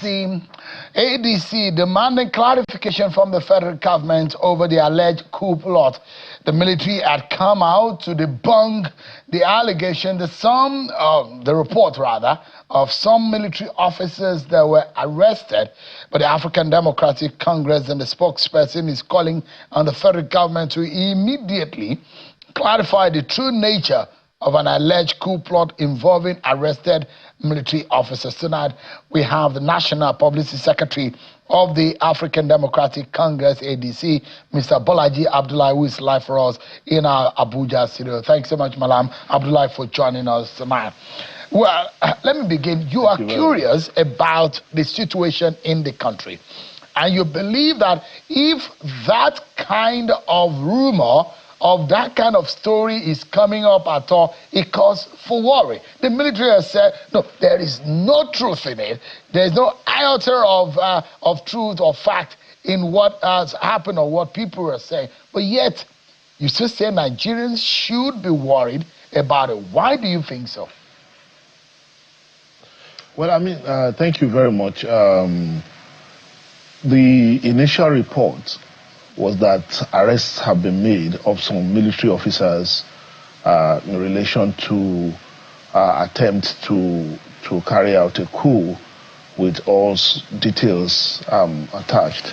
the ADC demanding clarification from the federal government over the alleged coup plot. The military had come out to debunk the allegation that the report rather, of some military officers that were arrested. But the African Democratic Congress and the spokesperson is calling on the federal government to immediately clarify the true nature of an alleged coup plot involving arrested military officers. Tonight, we have the National Publicity Secretary of the African Democratic Congress, ADC, Mr. Bolaji Abdullahi, who is live for us in our Abuja studio. Thanks so much, Malam Abdullahi, for joining us tonight. Well, let me begin. You are curious about the situation in the country, and you believe that if that kind of rumor of that kind of story is coming up at all, it causes for worry. The military has said, no, there is no truth in it. There is no iota of truth or fact in what has happened or what people are saying. But yet, you still say Nigerians should be worried about it. Why do you think so? Well, I mean, thank you very much. The initial report was that arrests have been made of some military officers in relation to attempt to carry out a coup with all details attached.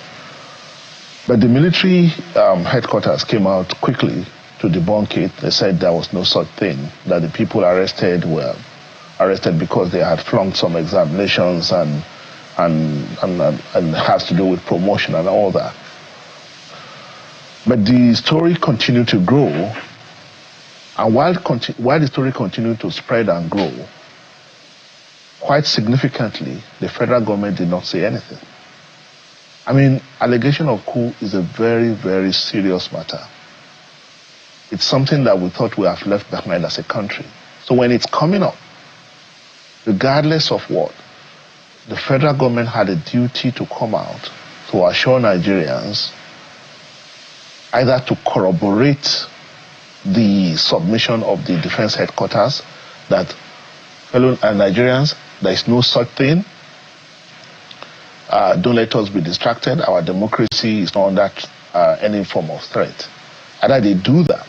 But the military headquarters came out quickly to debunk it. They said there was no such thing, that the people arrested were arrested because they had flunked some examinations and has to do with promotion and all that. But the story continued to grow, and while the story continued to spread and grow, quite significantly, the federal government did not say anything. I mean, allegation of coup is a very, very serious matter. It's something that we thought we have left behind as a country. So when it's coming up, regardless of what, the federal government had a duty to come out to assure Nigerians either to corroborate the submission of the defense headquarters that, fellow Nigerians, there is no such thing. Don't let us be distracted. Our democracy is not under any form of threat. Either they do that,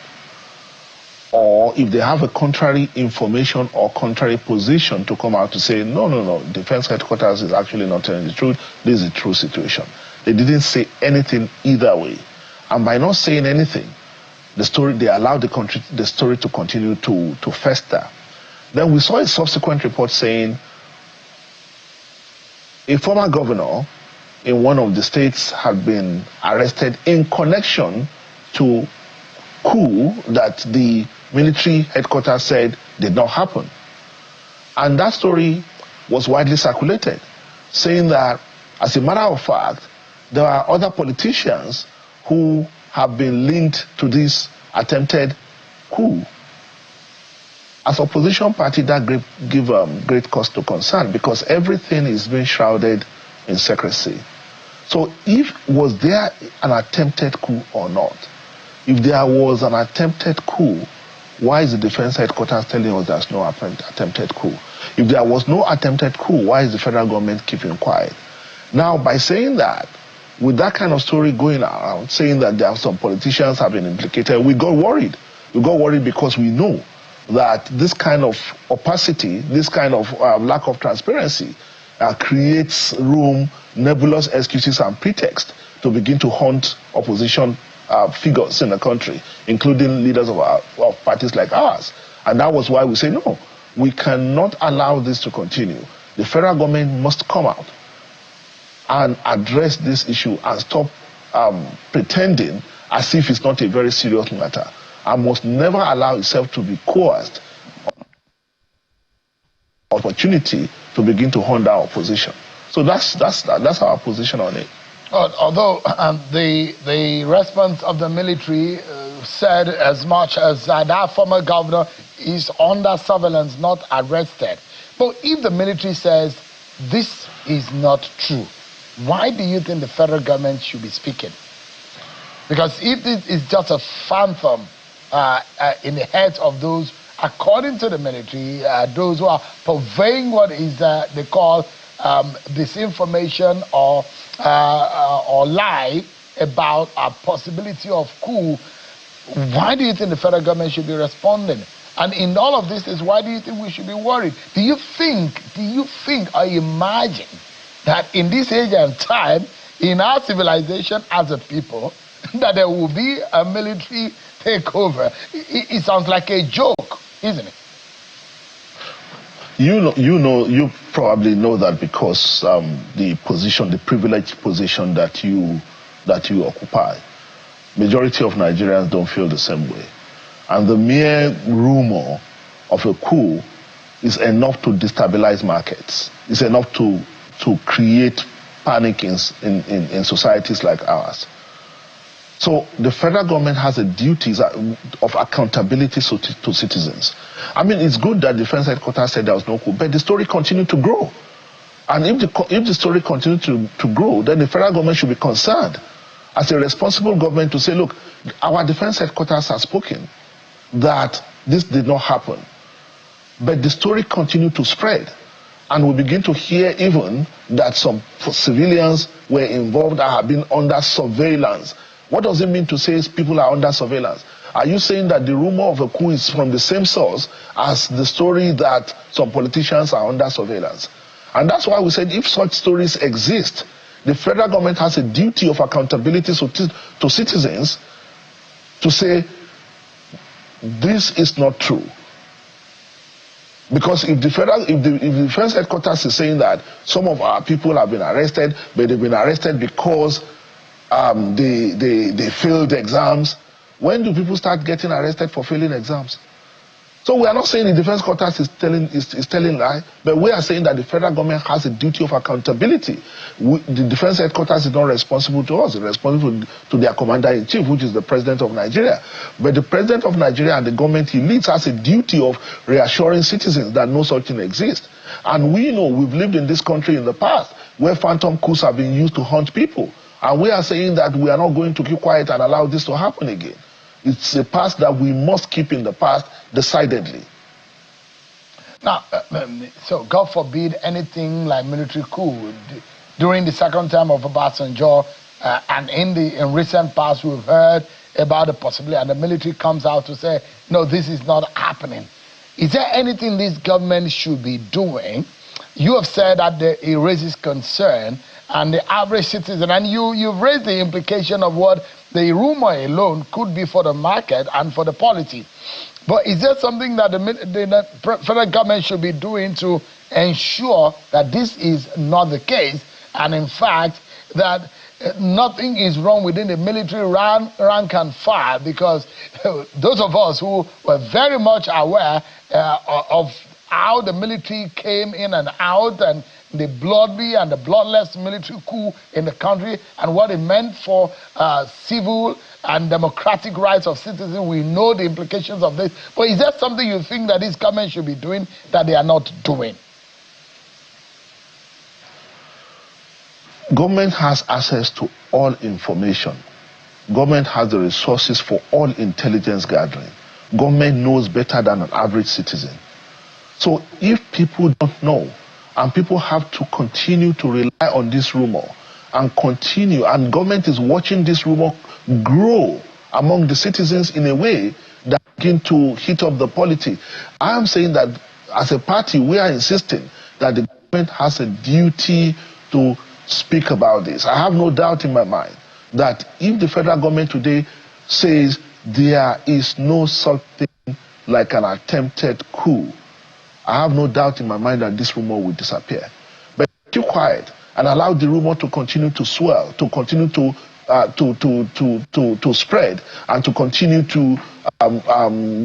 or if they have a contrary information or contrary position, to come out to say, no, defense headquarters is actually not telling the truth. This is the true situation. They didn't say anything either way. And by not saying anything, they allowed the story to continue to fester. Then we saw a subsequent report saying a former governor in one of the states had been arrested in connection to coup that the military headquarters said did not happen. And that story was widely circulated, saying that, as a matter of fact, there are other politicians who have been linked to this attempted coup. As opposition party, that give great cause to concern, because everything is being shrouded in secrecy. So was there an attempted coup or not? If there was an attempted coup, why is the defense headquarters telling us there's no attempted coup? If there was no attempted coup, why is the federal government keeping quiet? Now, by saying that, with that kind of story going around, saying that there are some politicians have been implicated, we got worried. We got worried because we know that this kind of opacity, this kind of lack of transparency creates room, nebulous excuses and pretext to begin to hunt opposition figures in the country, including leaders of parties like ours. And that was why we say, no, we cannot allow this to continue. The federal government must come out and address this issue and stop pretending as if it's not a very serious matter, and must never allow itself to be coerced opportunity to begin to hunt our opposition. So that's our position on it. Although the response of the military said as much as that former governor is under surveillance, not arrested. But if the military says this is not true, why do you think the federal government should be speaking? Because if it is just a phantom in the heads of those, according to the military, those who are purveying what is they call disinformation or lie about a possibility of coup, why do you think the federal government should be responding? And in all of this, why do you think we should be worried? Do you think or imagine that in this age and time, in our civilization as a people, that there will be a military takeover? It sounds like a joke, isn't it? You probably know that because the privileged position that you occupy. Majority of Nigerians don't feel the same way. And the mere rumor of a coup is enough to destabilize markets. It's enough to create panic in societies like ours. So the federal government has a duty of accountability to citizens. I mean, it's good that Defense Headquarters said there was no coup, but the story continued to grow. And if the story continued to grow, then the federal government should be concerned as a responsible government to say, look, our Defense Headquarters has spoken that this did not happen. But the story continued to spread. And we begin to hear even that some civilians were involved and have been under surveillance. What does it mean to say people are under surveillance? Are you saying that the rumor of a coup is from the same source as the story that some politicians are under surveillance? And that's why we said if such stories exist, the federal government has a duty of accountability to citizens to say, this is not true. Because if the Defense Headquarters is saying that some of our people have been arrested, but they've been arrested because they failed exams, when do people start getting arrested for failing exams? So we are not saying the Defense Headquarters is telling lie, but we are saying that the federal government has a duty of accountability. The Defense Headquarters is not responsible to us, it's responsible to their commander-in-chief, which is the President of Nigeria. But the President of Nigeria and the government he leads has a duty of reassuring citizens that no such thing exists. And we know we've lived in this country in the past where phantom coups have been used to hunt people. And we are saying that we are not going to keep quiet and allow this to happen again. It's a past that we must keep in the past decidedly. Now, so God forbid anything like military coup. During the second term of Obasanjo and in recent past, we've heard about the possibility, and the military comes out to say, no, this is not happening. Is there anything this government should be doing? You have said that it raises concern, and the average citizen, and you've raised the implication of what the rumor alone could be for the market and for the polity. But is there something that the federal government should be doing to ensure that this is not the case, and in fact that nothing is wrong within the military rank and file? Because those of us who were very much aware of how the military came in and out, and the bloody and the bloodless military coup in the country, and what it meant for civil and democratic rights of citizens, we know the implications of this. But is there something you think that this government should be doing that they are not doing? Government has access to all information. Government has the resources for all intelligence gathering. Government knows better than an average citizen. So if people don't know, and people have to continue to rely on this rumor and continue, and government is watching this rumor grow among the citizens in a way that begin to heat up the polity. I am saying that as a party, we are insisting that the government has a duty to speak about this. I have no doubt in my mind that if the federal government today says there is no such thing like an attempted coup, I have no doubt in my mind that this rumor will disappear. But keep quiet and allow the rumor to continue to swell, to continue to spread, and to continue to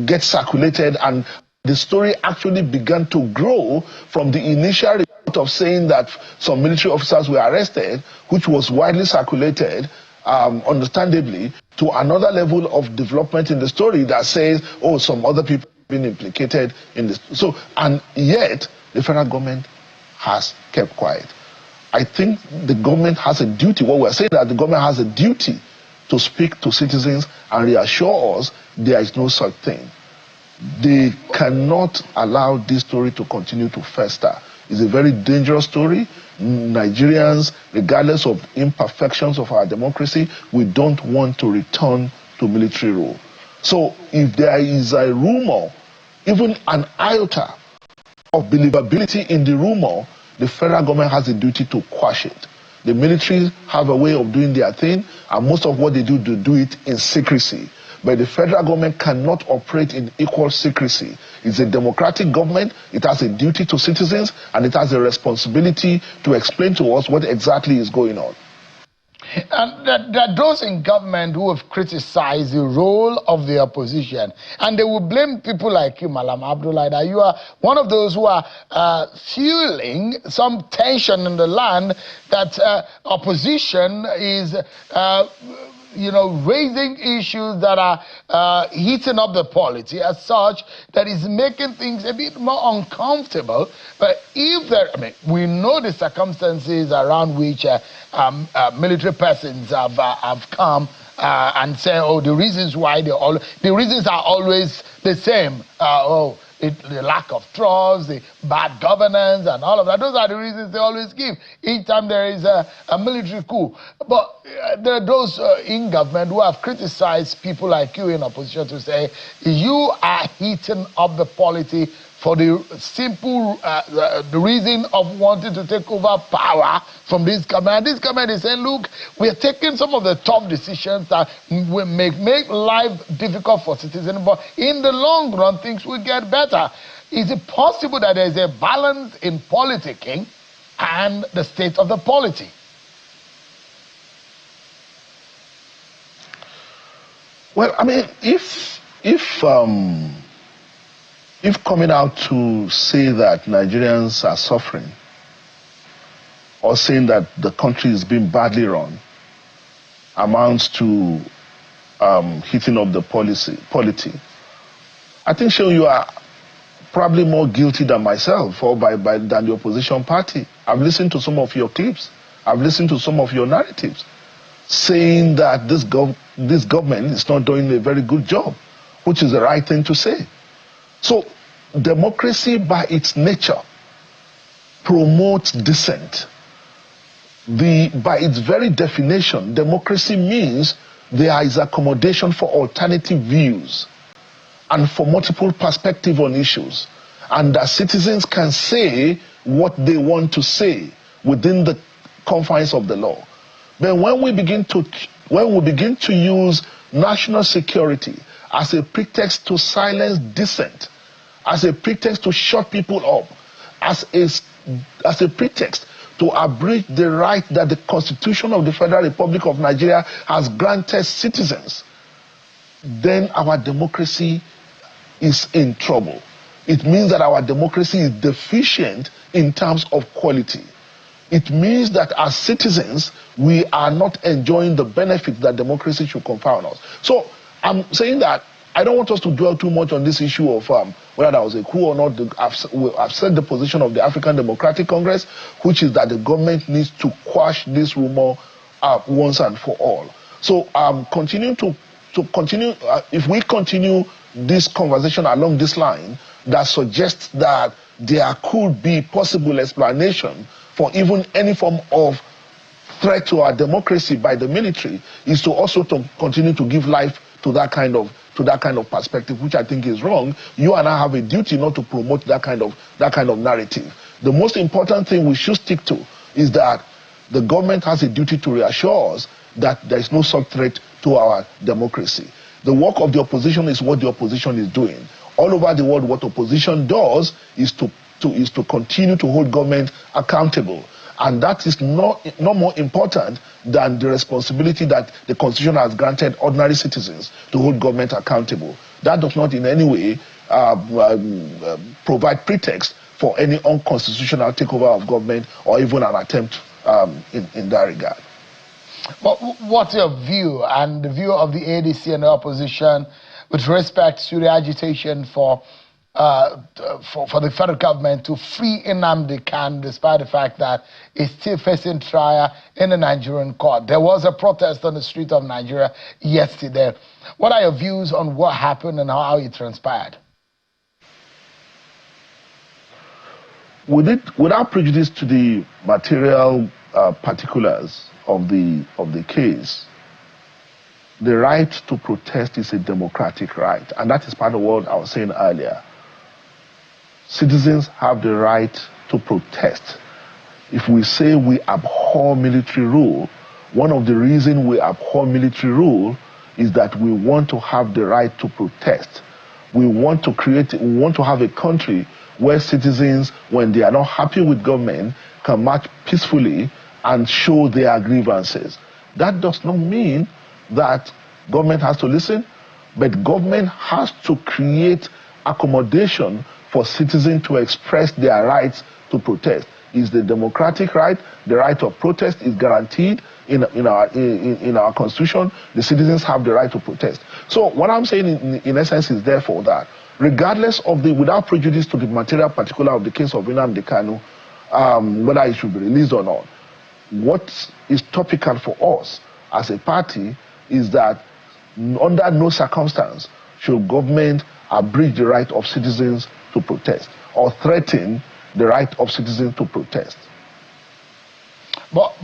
get circulated. And the story actually began to grow from the initial report of saying that some military officers were arrested, which was widely circulated, understandably, to another level of development in the story that says, oh, some other people been implicated in this. So, and yet the federal government has kept quiet. I think the government has a duty. What we're saying that the government has a duty to speak to citizens and reassure us there is no such thing. They cannot allow this story to continue to fester. It's a very dangerous story. Nigerians, regardless of imperfections of our democracy, we don't want to return to military rule. So if there is a rumor, even an iota of believability in the rumor, the federal government has a duty to quash it. The military have a way of doing their thing, and most of what they do it in secrecy. But the federal government cannot operate in equal secrecy. It's a democratic government, it has a duty to citizens, and it has a responsibility to explain to us what exactly is going on. And there are those in government who have criticized the role of the opposition, and they will blame people like you, Malam Abdullahi, that you are one of those who are fueling some tension in the land, that opposition is raising issues that are heating up the polity as such, that is making things a bit more uncomfortable. But if there, we know the circumstances around which military persons have come and say, oh, the reasons why the reasons are always the same. The lack of trust, the bad governance, and all of that. Those are the reasons they always give each time there is a military coup. But there are those in government who have criticized people like you in opposition to say, you are heating up the polity for the simple the reason of wanting to take over power from this government. And this government is saying, look, we are taking some of the tough decisions that will make life difficult for citizens, but in the long run, things will get better. Is it possible that there is a balance in politicking and the state of the polity? Well, if coming out to say that Nigerians are suffering, or saying that the country is being badly run, amounts to heating up the polity, I think, Shehu, you are probably more guilty than myself, or than the opposition party. I've listened to some of your clips. I've listened to some of your narratives, saying that this government is not doing a very good job, which is the right thing to say. So, democracy by its nature promotes dissent. By its very definition, democracy means there is accommodation for alternative views and for multiple perspectives on issues, and that citizens can say what they want to say within the confines of the law. But when we begin to use national security as a pretext to silence dissent, as a pretext to shut people up, as a pretext to abridge the right that the Constitution of the Federal Republic of Nigeria has granted citizens, then our democracy is in trouble. It means that our democracy is deficient in terms of quality. It means that as citizens, we are not enjoying the benefits that democracy should confer on us. So I'm saying that I don't want us to dwell too much on this issue of whether there was a coup or not. I've said the position of the African Democratic Congress, which is that the government needs to quash this rumor once and for all. So if we continue this conversation along this line that suggests that there could be possible explanation for even any form of threat to our democracy by the military, is to also continue to give life to that kind of perspective, which I think is wrong. You and I have a duty not to promote that kind of narrative. The most important thing we should stick to is that the government has a duty to reassure us that there is no such threat to our democracy. The work of the opposition is what the opposition is doing. All over the world, what opposition does is to continue to hold government accountable. And that is no more important than the responsibility that the Constitution has granted ordinary citizens to hold government accountable. That does not in any way provide pretext for any unconstitutional takeover of government or even an attempt in that regard. But what's your view and the view of the ADC and the opposition with respect to the agitation for the federal government to free Nnamdi Kanu, despite the fact that he's still facing trial in the Nigerian court? There was a protest on the street of Nigeria yesterday. What are your views on what happened and how it transpired? without prejudice to the material particulars of the case, the right to protest is a democratic right, and that is part of what I was saying earlier. Citizens have the right to protest. If we say we abhor military rule, one of the reasons we abhor military rule is that we want to have the right to protest. We want to have a country where citizens, when they are not happy with government, can march peacefully and show their grievances. That does not mean that government has to listen, but government has to create accommodation for citizens to express their rights to protest. Is the democratic right, the right of protest is guaranteed in our constitution. The citizens have the right to protest. So what I'm saying in essence is therefore that regardless of without prejudice to the material particular of the case of Nnamdi Kanu, whether it should be released or not, what is topical for us as a party is that under no circumstance should government abridge the right of citizens to protest or threaten the right of citizens to protest. But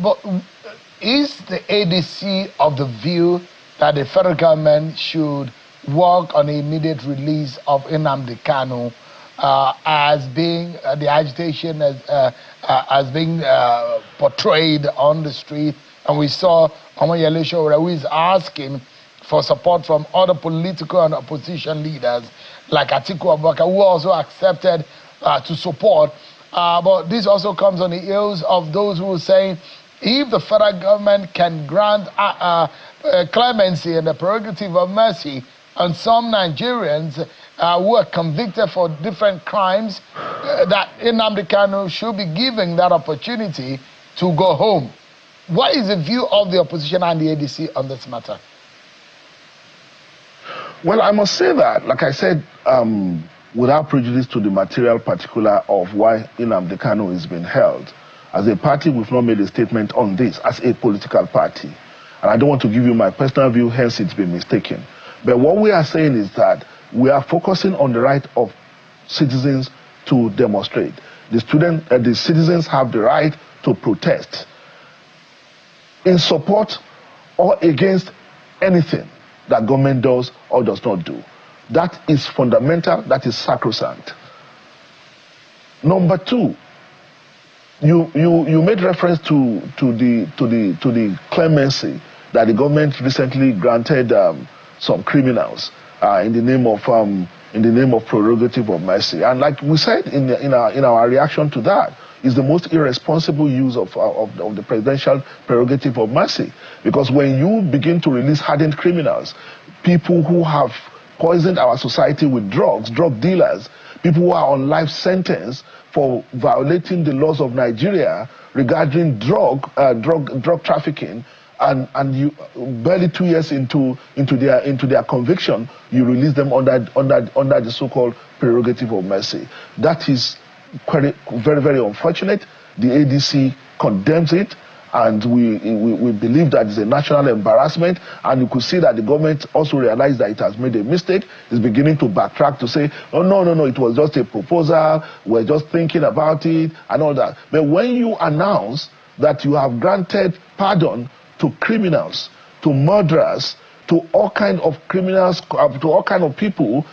is the ADC of the view that the federal government should work on the immediate release of Nnamdi Kanu as being the agitation as being portrayed on the street? And we saw Omoyele Sowore, who is asking for support from other political and opposition leaders like Atiku Abubakar, who also accepted to support. But this also comes on the heels of those who are saying if the federal government can grant clemency and the prerogative of mercy on some Nigerians who are convicted for different crimes, that Nnamdi Kanu should be given that opportunity to go home. What is the view of the opposition and the ADC on this matter? Well, I must say that, like I said, without prejudice to the material particular of why Nnamdi Kanu is being held, as a party, we've not made a statement on this as a political party. And I don't want to give you my personal view, hence it's been mistaken. But what we are saying is that we are focusing on the right of citizens to demonstrate. The citizens have the right to protest in support or against anything that government does or does not do. That is fundamental, that is sacrosanct. Number two, you made reference to the clemency that the government recently granted some criminals in the name of prerogative of mercy. And like we said in our reaction to that, is the most irresponsible use of the presidential prerogative of mercy. Because when you begin to release hardened criminals, people who have poisoned our society with drugs, drug dealers, people who are on life sentence for violating the laws of Nigeria regarding drug trafficking, and you barely 2 years into their conviction, you release them under the so-called prerogative of mercy. That is very, very unfortunate. The ADC condemns it, and we believe that it's a national embarrassment. And you could see that the government also realized that it has made a mistake. It's beginning to backtrack to say, oh, no, it was just a proposal, we're just thinking about it and all that. But when you announce that you have granted pardon to criminals, to murderers, to all kinds of criminals, to all kinds of people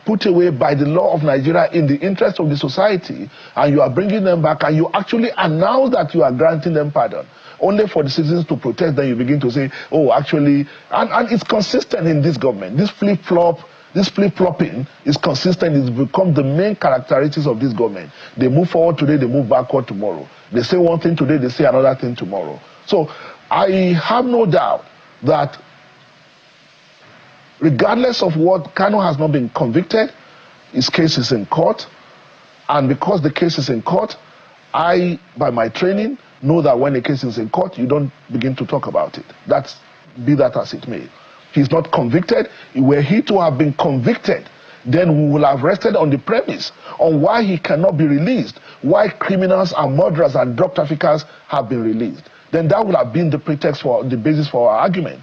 put away by the law of Nigeria in the interest of the society, and you are bringing them back, and you actually announce that you are granting them pardon, only for the citizens to protest, then you begin to say, oh, actually, and it's consistent in this government. This flip-flopping is consistent. It's become the main characteristics of this government. They move forward today, they move backward tomorrow. They say one thing today, they say another thing tomorrow. So I have no doubt that regardless of what, Kanu has not been convicted, his case is in court, and because the case is in court, I, by my training, know that when a case is in court, you don't begin to talk about it. Be that as it may. He's not convicted. Were he to have been convicted, then we will have rested on the premise on why he cannot be released, why criminals and murderers and drug traffickers have been released. Then that would have been the pretext for the basis for our argument.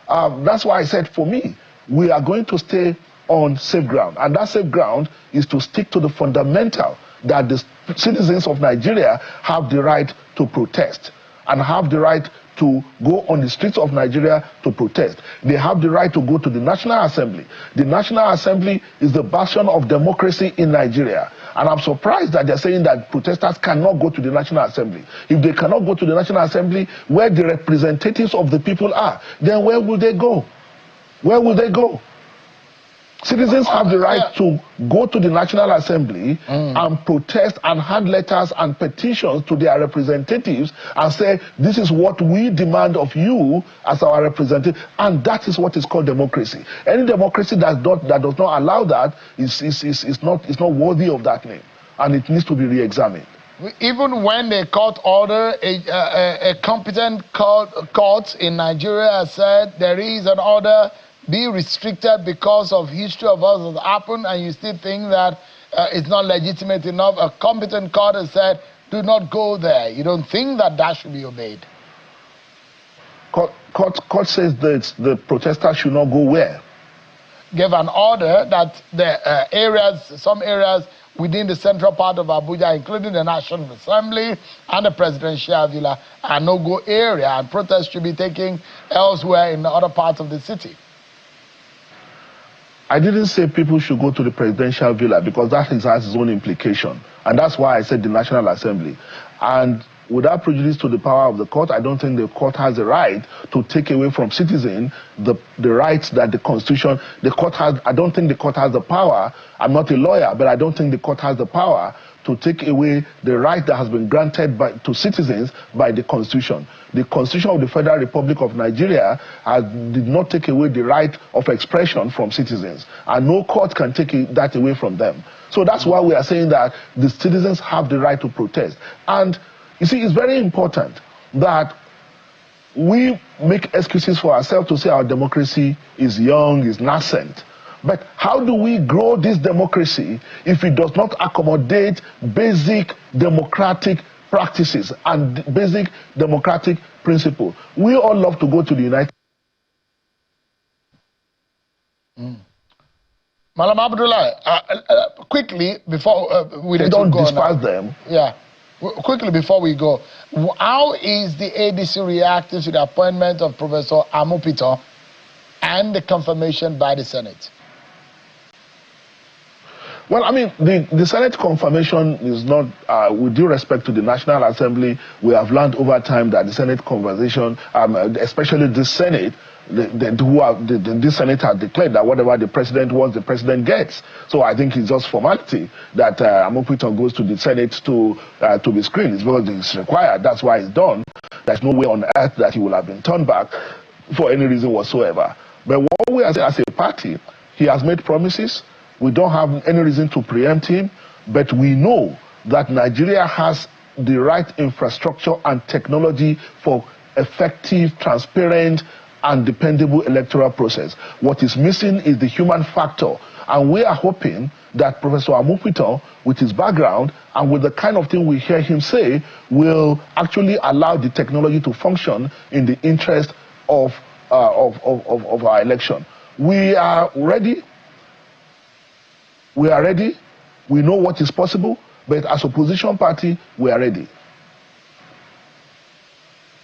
That's why I said, for me, we are going to stay on safe ground. And that safe ground is to stick to the fundamental that the citizens of Nigeria have the right to protest and have the right to go on the streets of Nigeria to protest. They have the right to go to the National Assembly. The National Assembly is the bastion of democracy in Nigeria. And I'm surprised that they're saying that protesters cannot go to the National Assembly. If they cannot go to the National Assembly, where the representatives of the people are, then where will they go? Where will they go? Citizens have the right to go to the National Assembly and protest and hand letters and petitions to their representatives and say, this is what we demand of you as our representative, and that is what is called democracy. Any democracy that does not allow that is not worthy of that name, and it needs to be re-examined. Even when the court order, a competent court in Nigeria said there is an order be restricted because of history of what has happened, and you still think that it's not legitimate enough. A competent court has said, do not go there. You don't think that that should be obeyed? Court says that the protesters should not go where? Gave an order that the some areas within the central part of Abuja, including the National Assembly and the Presidential Villa, are no-go area, and protests should be taken elsewhere in the other parts of the city. I didn't say people should go to the Presidential Villa, because that has its own implication. And that's why I said the National Assembly. And without prejudice to the power of the court, I don't think the court has the right to take away from citizens the rights that the Constitution, I don't think the court has the power. I'm not a lawyer, but I don't think the court has the power to take away the right that has been granted to citizens by the Constitution. The Constitution of the Federal Republic of Nigeria did not take away the right of expression from citizens, and no court can take that away from them. So that's why we are saying that the citizens have the right to protest. And you see, it's very important that we make excuses for ourselves to say our democracy is young, is nascent. But how do we grow this democracy if it does not accommodate basic democratic practices and basic democratic principles? We all love to go to the United Malam Abdullahi, quickly before we don't despise them. Yeah. Quickly before we go, how is the ADC reacting to the appointment of Professor Amupito and the confirmation by the Senate? Well, I mean, the Senate confirmation is not, with due respect to the National Assembly, we have learned over time that the Senate conversation, especially this Senate, this Senate has declared that whatever the president wants, the president gets. So I think it's just formality that Amopito goes to the Senate to be screened. It's because it's required. That's why it's done. There's no way on earth that he will have been turned back for any reason whatsoever. But what we are saying as a party, he has made promises. We don't have any reason to preempt him, but we know that Nigeria has the right infrastructure and technology for effective, transparent, and dependable electoral process. What is missing is the human factor, and we are hoping that Professor Amupito, with his background and with the kind of thing we hear him say, will actually allow the technology to function in the interest of our election. We are ready. We are ready. We know what is possible, but as opposition party, we are ready.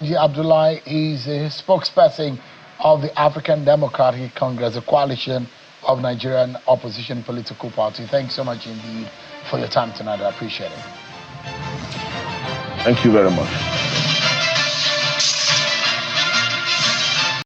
Abdullahi is a spokesperson of the African Democratic Congress, a coalition of Nigerian opposition political parties. Thanks so much indeed for your time tonight. I appreciate it. Thank you very much.